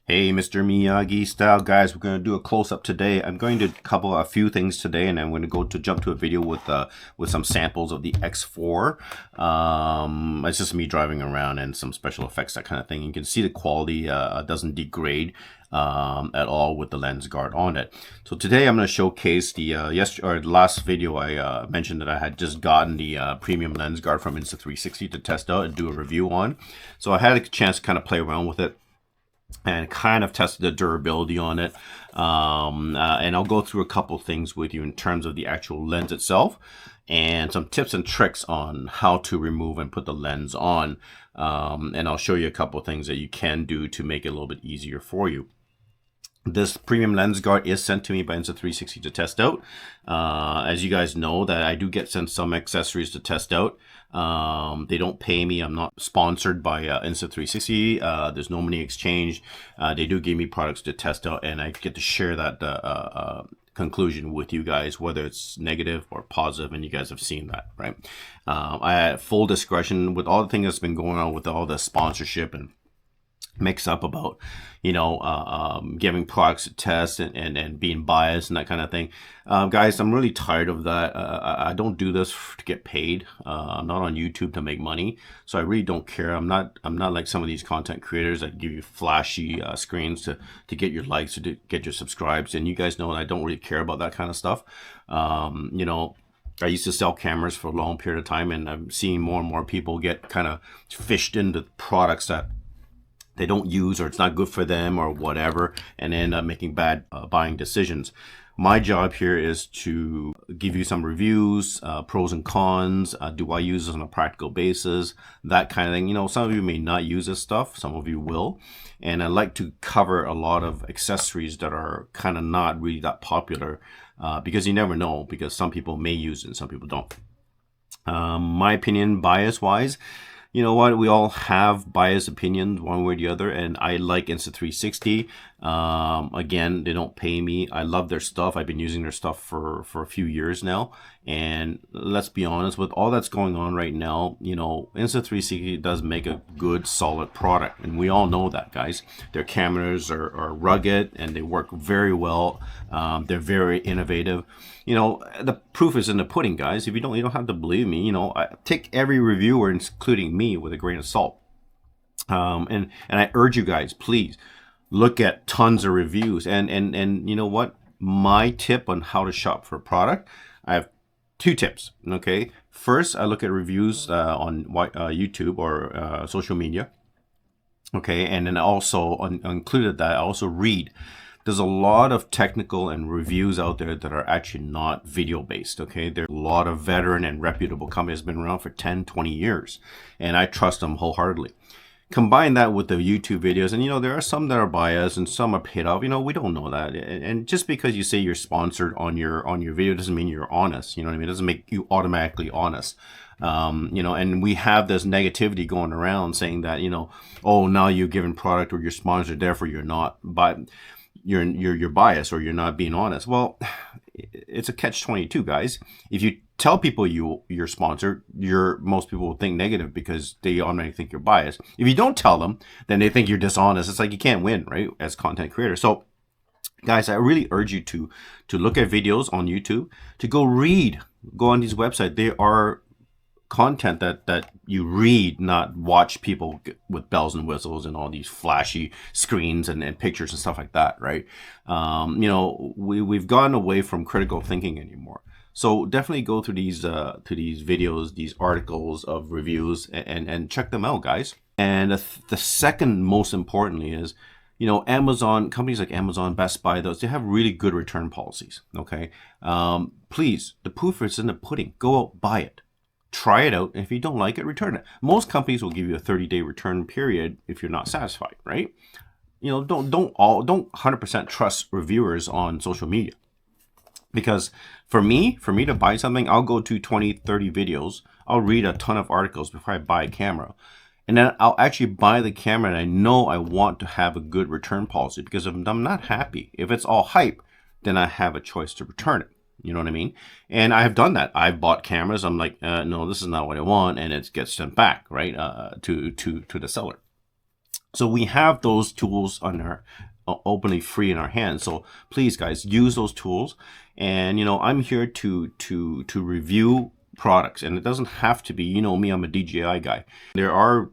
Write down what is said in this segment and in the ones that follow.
Hey, Mr. MiyagiStyle guys, we're going to do a close-up today. I'm going to cover a few things today, and I'm going to jump to a video with some samples of the X4. It's just me driving around and some special effects, that kind of thing. You can see the quality doesn't degrade at all with the lens guard on it. So today I'm going to showcase the last video I mentioned that I had just gotten the premium lens guard from Insta360 to test out and do a review on. So I had a chance to kind of play around with it and kind of tested the durability on it. And I'll go through a couple things with you in terms of the actual lens itself and some tips and tricks on how to remove and put the lens on. And I'll show you a couple things that you can do to make it a little bit easier for you. This premium lens guard is sent to me by Insta360 to test out. As you guys know, that I do get sent some accessories to test out. They don't pay me. I'm not sponsored by Insta360. There's no money exchange. They do give me products to test out, and I get to share that conclusion with you guys, whether it's negative or positive, and you guys have seen that, right? I had full discretion with all the things that's been going on with all the sponsorship and mix up about, you know, giving products a test and being biased and that kind of thing. Guys, I'm really tired of that. I don't do this to get paid. I'm not on YouTube to make money, so I really don't care. I'm not like some of these content creators that give you flashy screens to get your likes or to get your subscribes, and you guys know that I don't really care about that kind of stuff. You know, I used to sell cameras for a long period of time, and I'm seeing more and more people get kind of fished into products that they don't use, or it's not good for them or whatever, and end up making bad buying decisions. My job here is to give you some reviews, pros and cons. Do I use this on a practical basis? That kind of thing. You know, some of you may not use this stuff, some of you will. And I like to cover a lot of accessories that are kind of not really that popular, because you never know, because some people may use it and some people don't. My opinion, bias-wise, you know what, we all have biased opinions one way or the other, and I like Insta360. Again, they don't pay me. I love their stuff. I've been using their stuff for a few years now, and let's be honest, with all that's going on right now, you know, Insta360 does make a good, solid product, and we all know that, guys. Their cameras are rugged, and they work very well. They're very innovative. You know, the proof is in the pudding, guys. If you don't have to believe me. You know, I take every reviewer, including me, with a grain of salt. And I urge you guys, please look at tons of reviews. And you know what? My tip on how to shop for a product, I have two tips. Okay, first, I look at reviews on YouTube or social media. Okay, and then also included that I also read. There's a lot of technical and reviews out there that are actually not video based, okay? There's a lot of veteran and reputable companies been around for 10, 20 years, and I trust them wholeheartedly. Combine that with the YouTube videos, and you know, there are some that are biased and some are paid off. You know, we don't know that. And just because you say you're sponsored on your video doesn't mean you're honest. You know what I mean? It doesn't make you automatically honest. You know, and we have this negativity going around saying that, you know, oh, now you're giving product or you're sponsored, therefore you're not. But you're biased or you're not being honest. Well, it's a catch-22, guys. If you tell people you're sponsored, most people will think negative because they automatically think you're biased. If you don't tell them, then they think you're dishonest. It's like you can't win, right, as content creators. So guys, I really urge you to look at videos on YouTube, to go on these websites. They are content that you read, not watch people with bells and whistles and all these flashy screens and pictures and stuff like that, right? You know, we've gone away from critical thinking anymore. So definitely go through these videos, these articles of reviews, and check them out, guys. And the second most importantly is, you know, Amazon, companies like Amazon, Best Buy, those, they have really good return policies, okay? Please, the proof is in the pudding. Go out, buy it. Try it out, and if you don't like it, return it. Most companies will give you a 30-day return period if you're not satisfied, right? You know, don't 100% trust reviewers on social media, because for me to buy something, I'll go to 20, 30 videos. I'll read a ton of articles before I buy a camera, and then I'll actually buy the camera, and I know I want to have a good return policy, because if I'm not happy, if it's all hype, then I have a choice to return it. You know what I mean? And I have done that. I've bought cameras. I'm like, no, this is not what I want, and it gets sent back, right, to the seller. So we have those tools on our openly free in our hands. So please, guys, use those tools. And you know, I'm here to review products, and it doesn't have to be, you know me, I'm a DJI guy. There are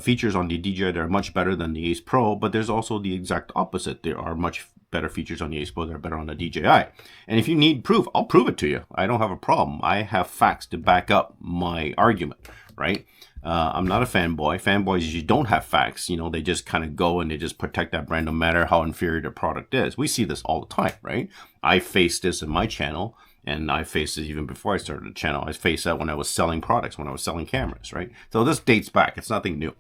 features on the DJI that are much better than the Ace Pro, but there's also the exact opposite. There are much better features on the Ace Pro that are better on the DJI. And if you need proof, I'll prove it to you. I don't have a problem. I have facts to back up my argument, right? I'm not a fanboy. Fanboys usually don't have facts. You know, they just kind of go and they just protect that brand no matter how inferior the product is. We see this all the time, right? I faced this in my channel, and I faced it even before I started the channel. I faced that when I was selling products, when I was selling cameras, right? So this dates back. It's nothing new.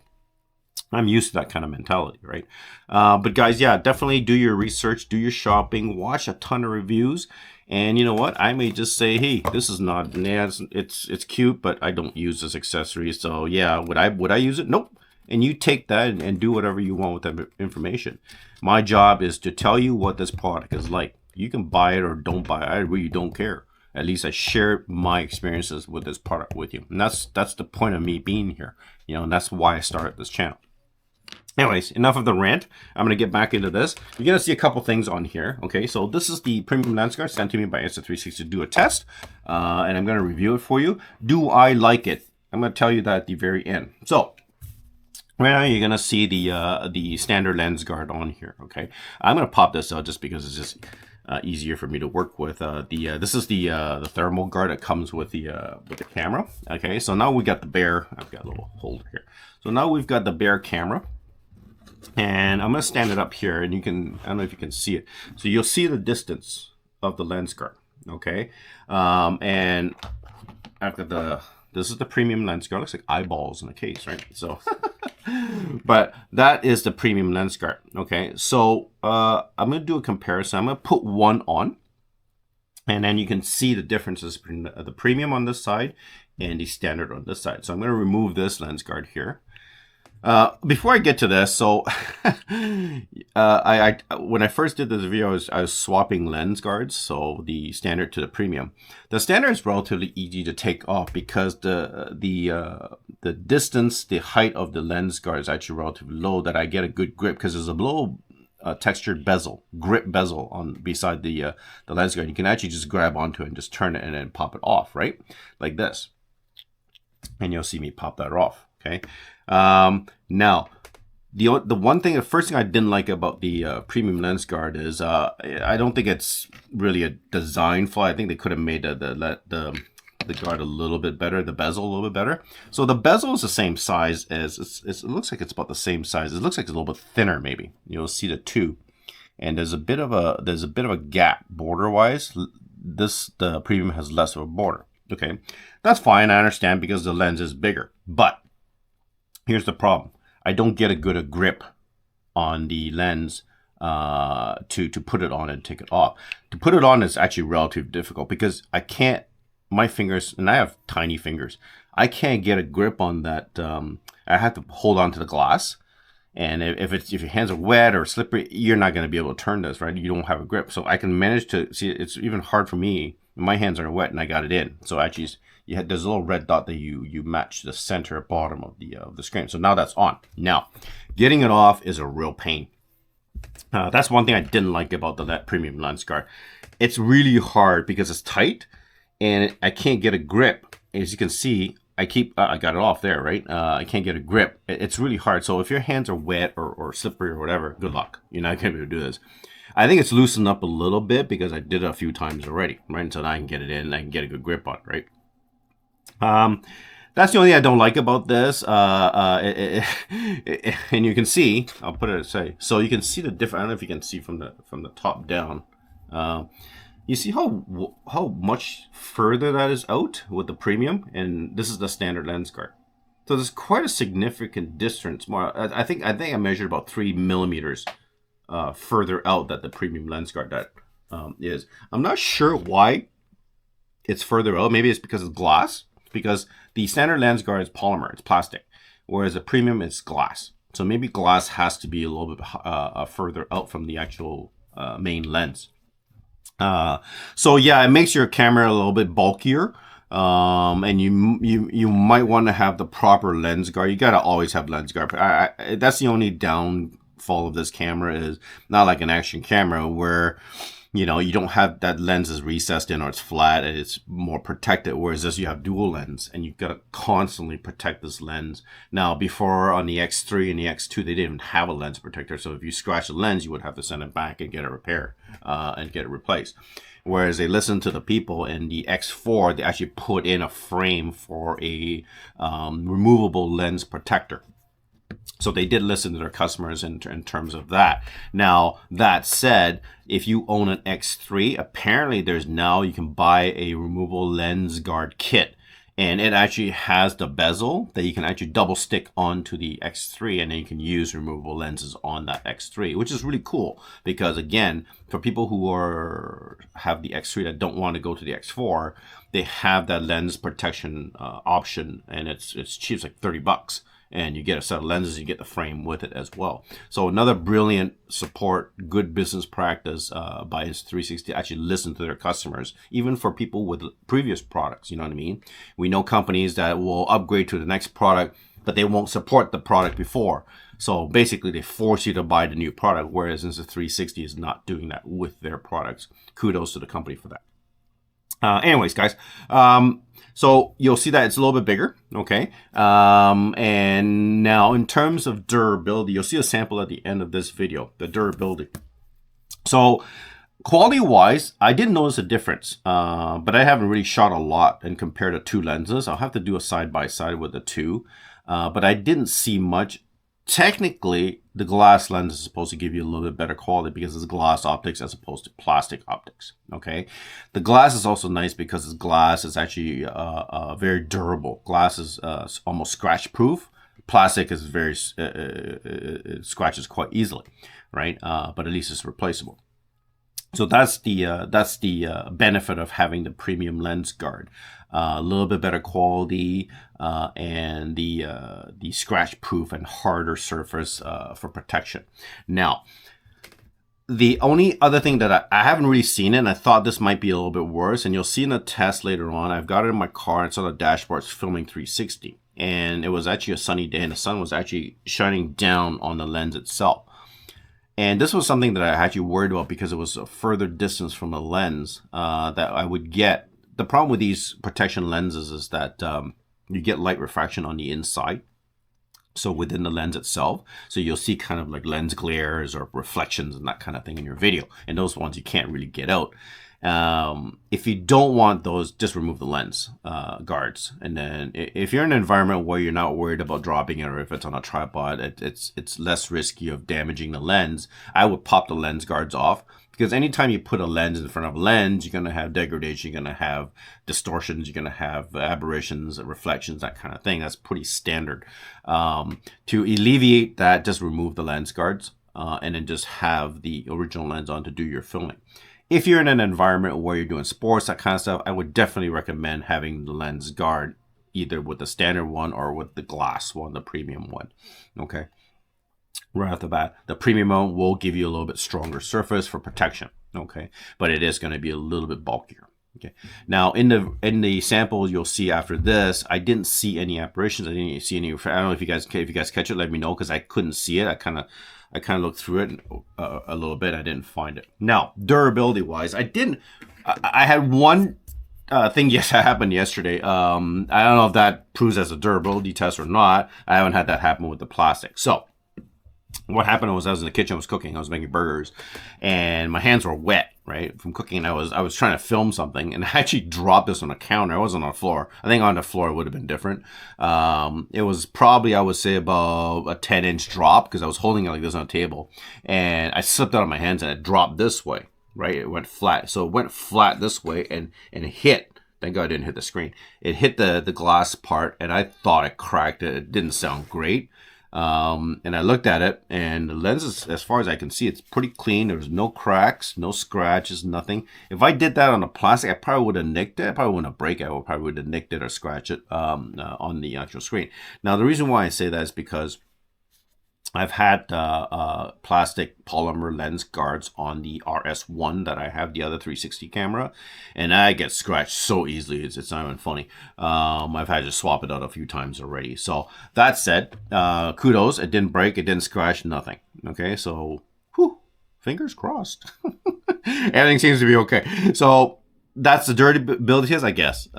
I'm used to that kind of mentality, right? But guys, yeah, definitely do your research, do your shopping, watch a ton of reviews. And you know what? I may just say, hey, this is not, yeah, it's cute, but I don't use this accessory. So yeah, would I use it? Nope. And you take that and do whatever you want with that information. My job is to tell you what this product is like. You can buy it or don't buy it. I really don't care. At least I share my experiences with this product with you. And that's the point of me being here. You know, and that's why I started this channel. Anyways, enough of the rant. I'm going to get back into this. You're going to see a couple things on here. Okay, so this is the premium lens guard sent to me by Insta360 to do a test. And I'm going to review it for you. Do I like it? I'm going to tell you that at the very end. So, right now you're going to see the standard lens guard on here. Okay, I'm going to pop this out just because it's just easier for me to work with. This is the thermal guard that comes with the camera. Okay, so now we got the bare. I've got a little holder here. So now we've got the bare camera. And I'm going to stand it up here, and you can, I don't know if you can see it. So you'll see the distance of the lens guard, okay? And I've got this is the premium lens guard. Looks like eyeballs in a case, right? So, but that is the premium lens guard, okay? So I'm going to do a comparison. I'm going to put one on, and then you can see the differences between the premium on this side and the standard on this side. So I'm going to remove this lens guard here. Before I get to this, so when I first did this video, I was swapping lens guards, so the standard to the premium. The standard is relatively easy to take off because the distance, the height of the lens guard is actually relatively low, that I get a good grip because there's a little textured bezel, grip bezel on beside the lens guard. You can actually just grab onto it and just turn it and then pop it off, right? Like this. And you'll see me pop that off, okay? Now, the first thing I didn't like about the premium lens guard is I don't think it's really a design flaw. I think they could have made the guard a little bit better, the bezel a little bit better. So the bezel is the same size as it looks like it's about the same size. It looks like it's a little bit thinner, maybe. You'll see the two, and there's a bit of a gap border wise. The premium has less of a border. Okay, that's fine. I understand because the lens is bigger, but here's the problem. I don't get a good grip on the lens to put it on and take it off. To put it on is actually relatively difficult because I can't, my fingers, and I have tiny fingers, I can't get a grip on that. I have to hold on to the glass. And if your hands are wet or slippery, you're not going to be able to turn this, right? You don't have a grip. So I can manage to see, it's even hard for me. My hands are wet and I got it in. So actually, there's a little red dot that you match the center bottom of the screen. So now that's on. Now, getting it off is a real pain. That's one thing I didn't like about that premium lens guard. It's really hard because it's tight and I can't get a grip. As you can see, I got it off there, right? I can't get a grip. It's really hard. So if your hands are wet or slippery or whatever, good luck. You're not going to be able to do this. I think it's loosened up a little bit because I did it a few times already, right? So now I can get it in and I can get a good grip on it, right? That's the only thing I don't like about this. And you can see, I'll put it aside. So you can see the difference. I don't know if you can see from the top down. You see how much further that is out with the premium, and this is the standard lens guard. So there's quite a significant distance. More, I think I measured about 3 millimeters further out that the premium lens guard that is. I'm not sure why it's further out. Maybe it's because it's glass. Because the standard lens guard is polymer, it's plastic, whereas the premium is glass. So maybe glass has to be a little bit further out from the actual main lens. So yeah, it makes your camera a little bit bulkier. And you might want to have the proper lens guard. You got to always have lens guard. That's the only downfall of this camera, is not like an action camera where, you know, you don't have that lens is recessed in or it's flat and it's more protected, whereas this you have dual lens and you've got to constantly protect this lens. Now, before on the X3 and the X2, they didn't have a lens protector, so if you scratch the lens, you would have to send it back and get it repaired and get it replaced. Whereas they listened to the people in the X4, they actually put in a frame for a removable lens protector. So they did listen to their customers in terms of that. Now, that said, if you own an X3, apparently there's now, you can buy a removable lens guard kit. And it actually has the bezel that you can actually double stick onto the X3, and then you can use removable lenses on that X3, which is really cool because, again, for people who have the X3 that don't want to go to the X4, they have that lens protection option, and it's cheap, it's like $30. And you get a set of lenses, you get the frame with it as well. So another brilliant support, good business practice by Insta360 to actually listen to their customers, even for people with previous products, you know what I mean? We know companies that will upgrade to the next product, but they won't support the product before. So basically they force you to buy the new product, whereas Insta360 is not doing that with their products. Kudos to the company for that. Anyways, guys, so you'll see that it's a little bit bigger, okay? And now in terms of durability, you'll see a sample at the end of this video, the durability. So quality-wise, I didn't notice a difference, but I haven't really shot a lot and compared the two lenses. I'll have to do a side-by-side with the two, but I didn't see much. Technically, the glass lens is supposed to give you a little bit better quality because it's glass optics as opposed to plastic optics, okay? The glass is also nice because it's glass is actually very durable. Glass is almost scratch-proof. Plastic is very, it scratches quite easily, right? But at least it's replaceable. So that's the benefit of having the premium lens guard. A little bit better quality and the scratch proof and harder surface for protection. Now, the only other thing that I haven't really seen it, and I thought this might be a little bit worse, and you'll see in the test later on, I've got it in my car, it's on the dashboard, it's filming 360. And it was actually a sunny day and the sun was actually shining down on the lens itself. And this was something that I actually worried about because it was a further distance from the lens that I would get. The problem with these protection lenses is that you get light refraction on the inside. So within the lens itself. So you'll see kind of like lens glares or reflections and that kind of thing in your video. And those ones you can't really get out. If you don't want those, just remove the lens guards. And then if you're in an environment where you're not worried about dropping it, or if it's on a tripod, it's less risky of damaging the lens, I would pop the lens guards off. Because anytime you put a lens in front of a lens, you're going to have degradation, you're going to have distortions, you're going to have aberrations, reflections, that kind of thing. That's pretty standard. To alleviate that, just remove the lens guards and then just have the original lens on to do your filming. If you're in an environment where you're doing sports, that kind of stuff, I would definitely recommend having the lens guard either with the standard one or with the glass one, the premium one. Okay. Right off the bat, the premium one will give you a little bit stronger surface for protection. Okay. But it is going to be a little bit bulkier. Okay. Now in the sample you'll see after this, I didn't see any aberrations. I didn't see any. I don't know if you guys catch it. Let me know because I couldn't see it. I kind of looked through it a little bit. I didn't find it. Now durability wise, I had one thing that happened yesterday. I don't know if that proves as a durability test or not. I haven't had that happen with the plastic. So what happened was I was in the kitchen, I was cooking, I was making burgers, and my hands were wet, right, from cooking. I was trying to film something, and I actually dropped this on the counter. I wasn't on the floor. I think on the floor it would have been different. It was probably, I would say, about a 10-inch drop because I was holding it like this on a table, and I slipped out of my hands, and it dropped this way, right? It went flat. So it went flat this way, and it hit. Thank God it didn't hit the screen. It hit the glass part, and I thought it cracked. It didn't sound great. And I looked at it, and the lens, as far as I can see, it's pretty clean. There's no cracks, no scratches, nothing. If I did that on a plastic, I probably would have nicked it. I probably wouldn't have break it. I probably would have nicked it or scratched it on the actual screen. Now, the reason why I say that is because I've had plastic polymer lens guards on the RS1 that I have, the other 360 camera, and I get scratched so easily. It's not even funny. I've had to swap it out a few times already. So that said, kudos. It didn't break. It didn't scratch. Nothing. Okay, so whew, fingers crossed. Everything seems to be okay. So that's the durability, I guess.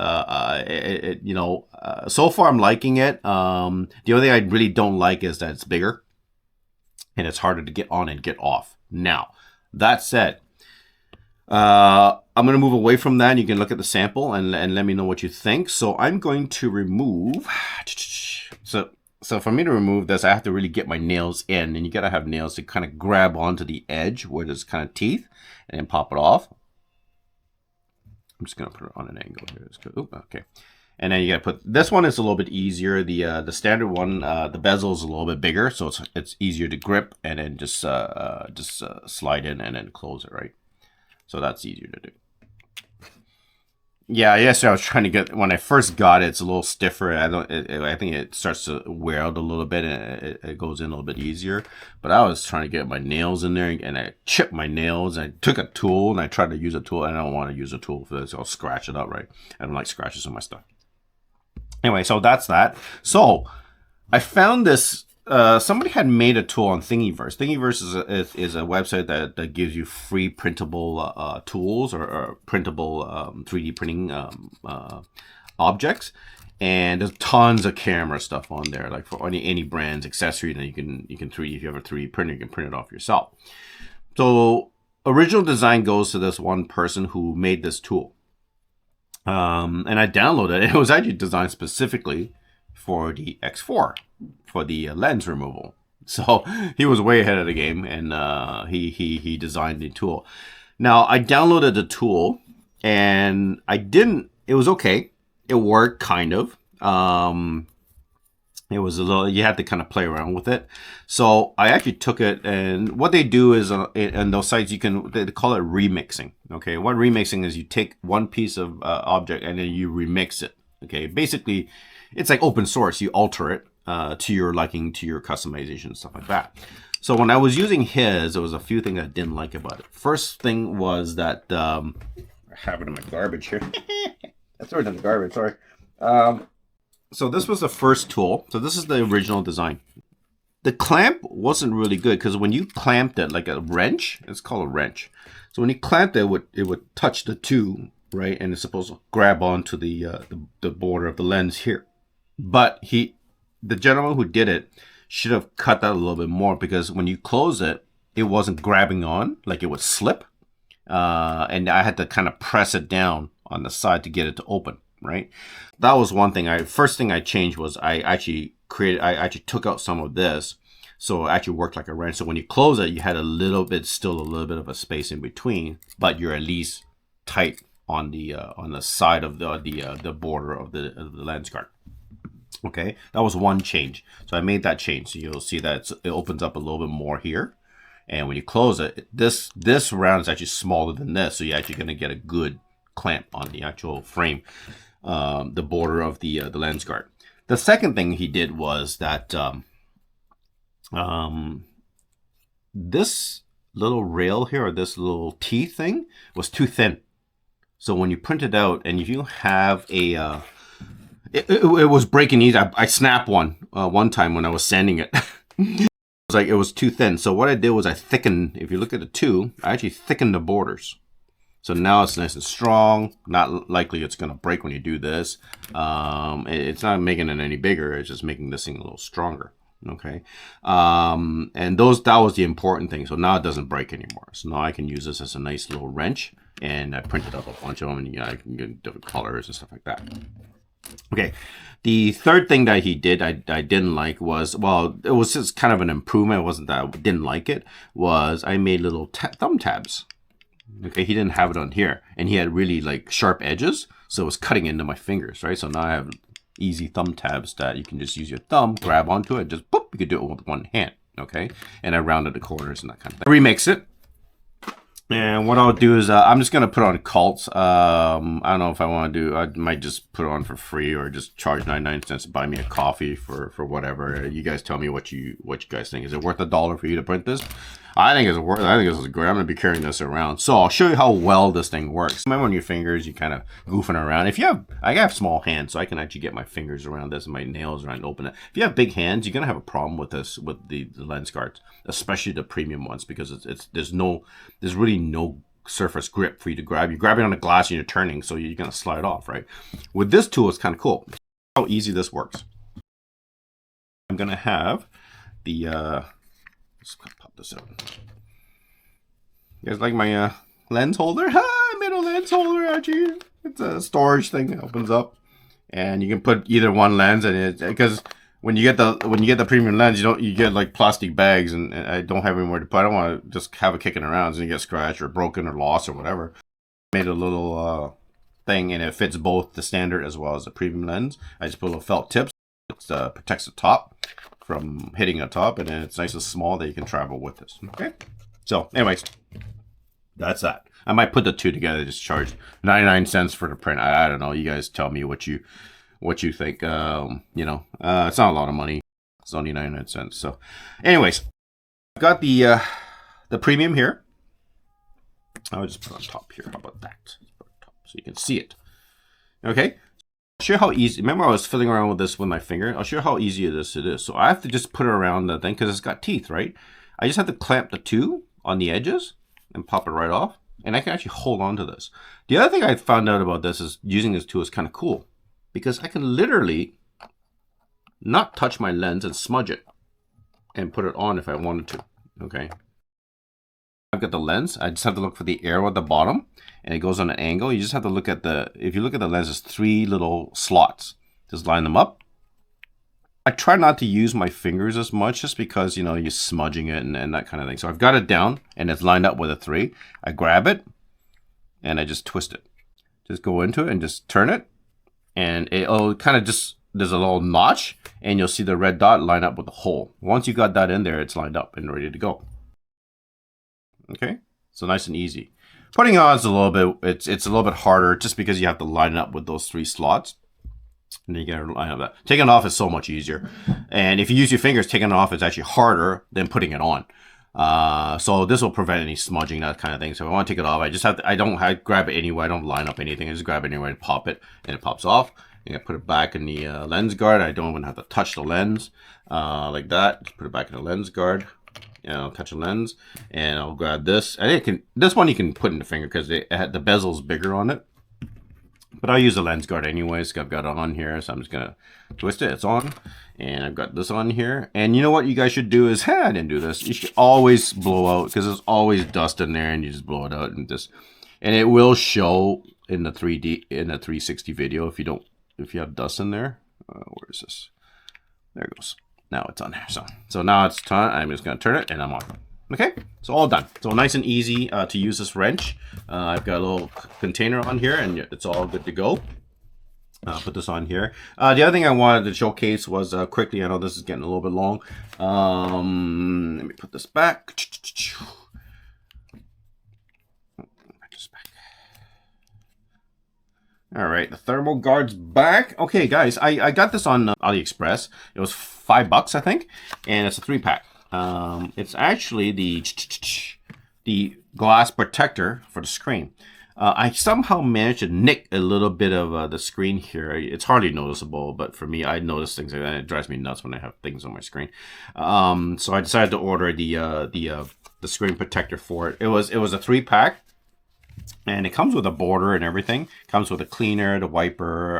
So far I'm liking it. The only thing I really don't like is that it's bigger and it's harder to get on and get off. Now, that said, I'm going to move away from that. You can look at the sample and let me know what you think. So I'm going to remove. So for me to remove this, I have to really get my nails in, and you got to have nails to kind of grab onto the edge where there's kind of teeth and then pop it off. I'm just going to put it on an angle here. Oops, okay. And then you got to put, this one is a little bit easier. The standard one, the bezel is a little bit bigger, so it's easier to grip, and then just slide in and then close it, right? So that's easier to do. Yeah, yesterday I was trying to get, when I first got it, it's a little stiffer. I think it starts to wear out a little bit, and it goes in a little bit easier. But I was trying to get my nails in there, and I chipped my nails. And I took a tool and I tried to use a tool, and I don't want to use a tool for this. I'll scratch it up, right? I don't like scratches on my stuff. Anyway, so that's that. So I found this. Somebody had made a tool on Thingiverse. Thingiverse is a website that gives you free printable tools or printable 3D printing objects, and there's tons of camera stuff on there, like for any brand's accessory. And you can 3D, if you have a 3D printer, you can print it off yourself. So original design goes to this one person who made this tool, and I downloaded it. It was actually designed specifically for the X4, for the lens removal. So he was way ahead of the game, and he designed the tool. Now I downloaded the tool, and it was okay. It worked kind of. It was a little, you had to kind of play around with it. So I actually took it, and what they do is in those sites, they call it remixing. Okay, what remixing is, you take one piece of object and then you remix it. Okay, basically it's like open source. You alter it to your liking, to your customization, stuff like that. So when I was using his, there was a few things I didn't like about it. First thing was that I have it in my garbage here. I threw it in the garbage, sorry. So this was the first tool. So this is the original design. The clamp wasn't really good, because when you clamped it like a wrench, it's called a wrench. So when you clamped it, it would touch the tube, right? And it's supposed to grab onto the border of the lens here. But the gentleman who did it should have cut that a little bit more, because when you close it, it wasn't grabbing on, like it would slip. And I had to kind of press it down on the side to get it to open, right? That was one thing. First thing I changed was I actually took out some of this, so it actually worked like a wrench. So when you close it, you had still a little bit of a space in between, but you're at least tight on the side of the border of the lens guard. Okay, that was one change. So I made that change. So you'll see that it opens up a little bit more here. And when you close it, this round is actually smaller than this. So you're actually going to get a good clamp on the actual frame, the border of the lens guard. The second thing he did was that this little rail here, or this little teeth thing, was too thin. So when you print it out, and if you have a it was breaking easy. I snapped one time when I was sanding it. It was too thin. So what I did was I thickened. If you look at the two, I actually thickened the borders. So now it's nice and strong. Not likely it's going to break when you do this. It's not making it any bigger. It's just making this thing a little stronger. Okay. And that was the important thing. So now it doesn't break anymore. So now I can use this as a nice little wrench. And I printed up a bunch of them, and I can get different colors and stuff like that. Okay, the third thing that he did I didn't like was, well, it was just kind of an improvement. It wasn't that I didn't like it. Was I made little thumb tabs. Okay, he didn't have it on here, and he had really like sharp edges, so it was cutting into my fingers, right? So now I have easy thumb tabs that you can just use your thumb, grab onto it, just boop, you could do it with one hand. Okay, and I rounded the corners and that kind of thing. Remix it. And what I'll do is I'm just going to put on cults. I don't know if I want to do, I might just put it on for free or just charge 99 cents to buy me a coffee for whatever. You guys tell me what you guys think. Is it worth $1 for you to print this? I think it's worth it. I think this is great. I'm going to be carrying this around. So I'll show you how well this thing works. Remember on your fingers, you kind of goofing around. If you have, I have small hands, so I can actually get my fingers around this and my nails around and open it. If you have big hands, you're going to have a problem with this, with the lens guards, especially the premium ones, because there's really no surface grip for you to grab. You grab it on the glass and you're turning, so you're going to slide off, right? With this tool, it's kind of cool. How easy this works. I'm going to have the, let's pop this out. You guys like my lens holder? Ha! I made a lens holder, actually. It's a storage thing that opens up, and you can put either one lens in it. Because when you get the premium lens, you get like plastic bags, and I don't have anywhere to put. I don't want to just have it kicking around, so you get scratched or broken or lost or whatever. Made a little thing, and it fits both the standard as well as the premium lens. I just put a little felt tips. It protects the top from hitting the top, and then it's nice and small that you can travel with this. Okay, so anyways, that's that. I might put the two together, just charge 99 cents for the print. I don't know, you guys tell me what you think. You know, it's not a lot of money. It's only 99 cents. So anyways, I've got the premium here. I'll just put it on top here. How about that? Let's put it on top so you can see it. Okay, I'll show you how easy. Remember, I was fiddling around with this with my finger. I'll show you how easy it is. So I have to just put it around the thing because it's got teeth, right? I just have to clamp the two on the edges and pop it right off, and I can actually hold on to this. The other thing I found out about this is using this tool is kind of cool because I can literally not touch my lens and smudge it and put it on if I wanted to. Okay, I've got the lens. I just have to look for the arrow at the bottom, and it goes on an angle. You just have to look at if you look at the lens, there's 3 little slots. Just line them up. I try not to use my fingers as much just because, you know, you're smudging it and that kind of thing. So I've got it down and it's lined up with a 3. I grab it and I just twist it. Just go into it and just turn it. And it'll kind of just, there's a little notch and you'll see the red dot line up with the hole. Once you got that in there, it's lined up and ready to go. Okay, so nice and easy. Putting on is a little bit, it's a little bit harder just because you have to line it up with those 3 slots. And then you gotta line up that. Taking it off is so much easier. And if you use your fingers, taking it off is actually harder than putting it on. So this will prevent any smudging, that kind of thing. So if I want to take it off, I just have to, I grab it anyway. I don't line up anything. I just grab it anyway and pop it, and it pops off. And I put it back in the lens guard. I don't even have to touch the lens like that. Just put it back in the lens guard. And I'll touch the lens, and I'll grab this. I think this one you can put in the finger because the bezel's bigger on it. But I'll use a lens guard anyways. I've got it on here, so I'm just gonna twist it. It's on, and I've got this on here. And you know what you guys should do is, I didn't do this. You should always blow out because there's always dust in there, and you just blow it out and it will show in the 360 video if you have dust in there. Where is this? There it goes. Now it's on there. So now it's time. I'm just gonna turn it, and I'm on. Okay, so all done. So nice and easy to use this wrench. I've got a little container on here and it's all good to go. Put this on here. The other thing I wanted to showcase was quickly, I know this is getting a little bit long. Let me put this back. All right, the thermal guard's back. Okay, guys, I got this on Aliexpress. It was $5, I think, and it's a 3-pack. It's actually the glass protector for the screen. I somehow managed to nick a little bit of the screen here. It's hardly noticeable, but for me, I notice things like that. It drives me nuts when I have things on my screen. So I decided to order the screen protector for it. It was a 3-pack. And it comes with a border and everything. It comes with a cleaner, the wiper,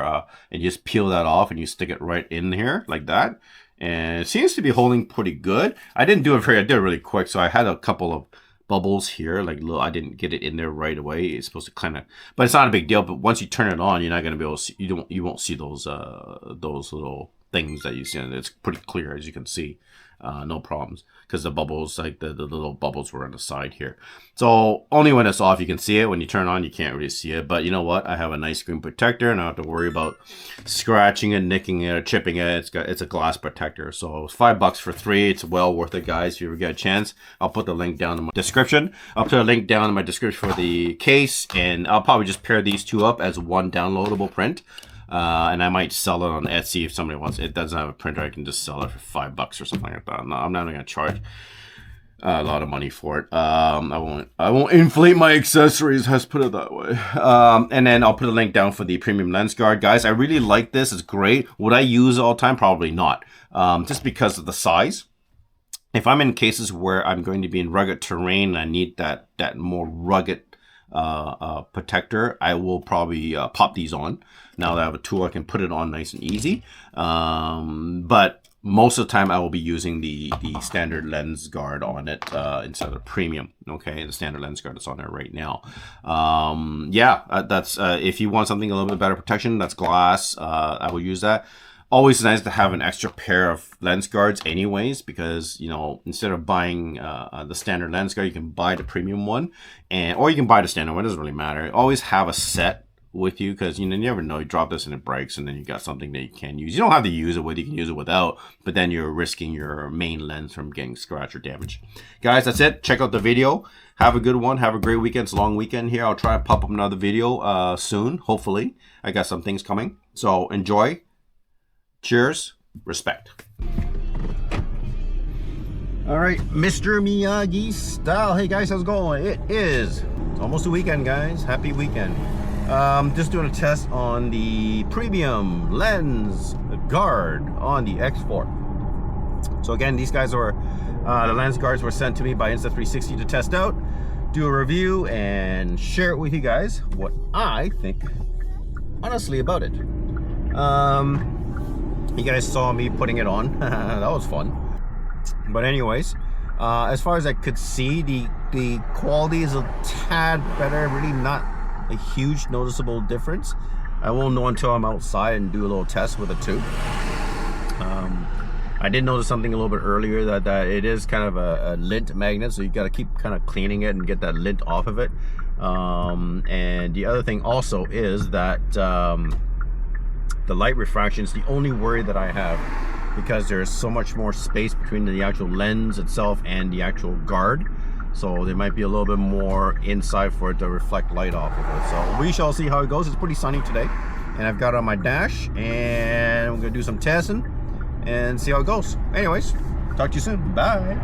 and you just peel that off and you stick it right in here like that. And it seems to be holding pretty good. I didn't do it I did it really quick, so I had a couple of bubbles here. Like I didn't get it in there right away. It's supposed to kind of, but it's not a big deal. But once you turn it on, you're not going to be able to see. You won't see those little things that you see. It's pretty clear, as you can see. no problems, because the bubbles, like the little bubbles were on the side here. So only when it's off you can see it. When you turn on you can't really see it, but you know what, I have a nice screen protector and I don't have to worry about scratching it, nicking it, or chipping it. It's a glass protector, so it's $5 for 3. It's well worth it, guys. If you ever get a chance, I'll put the link down in my description. I'll put a link down in my description for the case, and I'll probably just pair these two up as one downloadable print. And I might sell it on Etsy if somebody wants it. It doesn't have a printer, I can just sell it for $5 or something like that. I'm not gonna charge a lot of money for it. I won't inflate my accessories, let's put it that way. And then I'll put a link down for the premium lens guard, guys. I really like this. It's great. Would I use it all the time? Probably not. Just because of the size. If I'm in cases where I'm going to be in rugged terrain and I need that more rugged protector, I will probably pop these on. Now that I have a tool, I can put it on nice and easy. But most of the time I will be using the standard lens guard on it instead of the premium. Okay, the standard lens guard that's on there right now. Yeah, that's if you want something a little bit better protection, that's glass. I will use that. Always nice to have an extra pair of lens guards anyways, because, you know, instead of buying the standard lens guard, you can buy the premium one, or you can buy the standard one. It doesn't really matter. Always have a set with you, because, you know, you never know, you drop this and it breaks, and then you got something that you can use. You don't have to use it with, you can use it without, but then you're risking your main lens from getting scratched or damaged. Guys, that's it. Check out the video. Have a good one. Have a great weekend. It's a long weekend here. I'll try and pop up another video soon, hopefully. I got some things coming, so enjoy. Cheers, respect. All right, Mr. MiyagiStyle. Hey guys, how's it going? It's almost a weekend, guys. Happy weekend. Just doing a test on the premium lens guard on the X4. So again, these guys were the lens guards were sent to me by Insta360 to test out, do a review, and share it with you guys what I think honestly about it. You guys saw me putting it on. That was fun. But anyways, as far as I could see, the quality is a tad better. Really not a huge noticeable difference. I won't know until I'm outside and do a little test with it too. I did notice something a little bit earlier, that it is kind of a lint magnet, so you got to keep kind of cleaning it and get that lint off of it. And the other thing also is that the light refraction is the only worry that I have, because there's so much more space between the actual lens itself and the actual guard, so there might be a little bit more inside for it to reflect light off of it. So we shall see how it goes. It's pretty sunny today, and I've got it on my dash, and I'm gonna do some testing and see how it goes. Anyways, talk to you soon. Bye.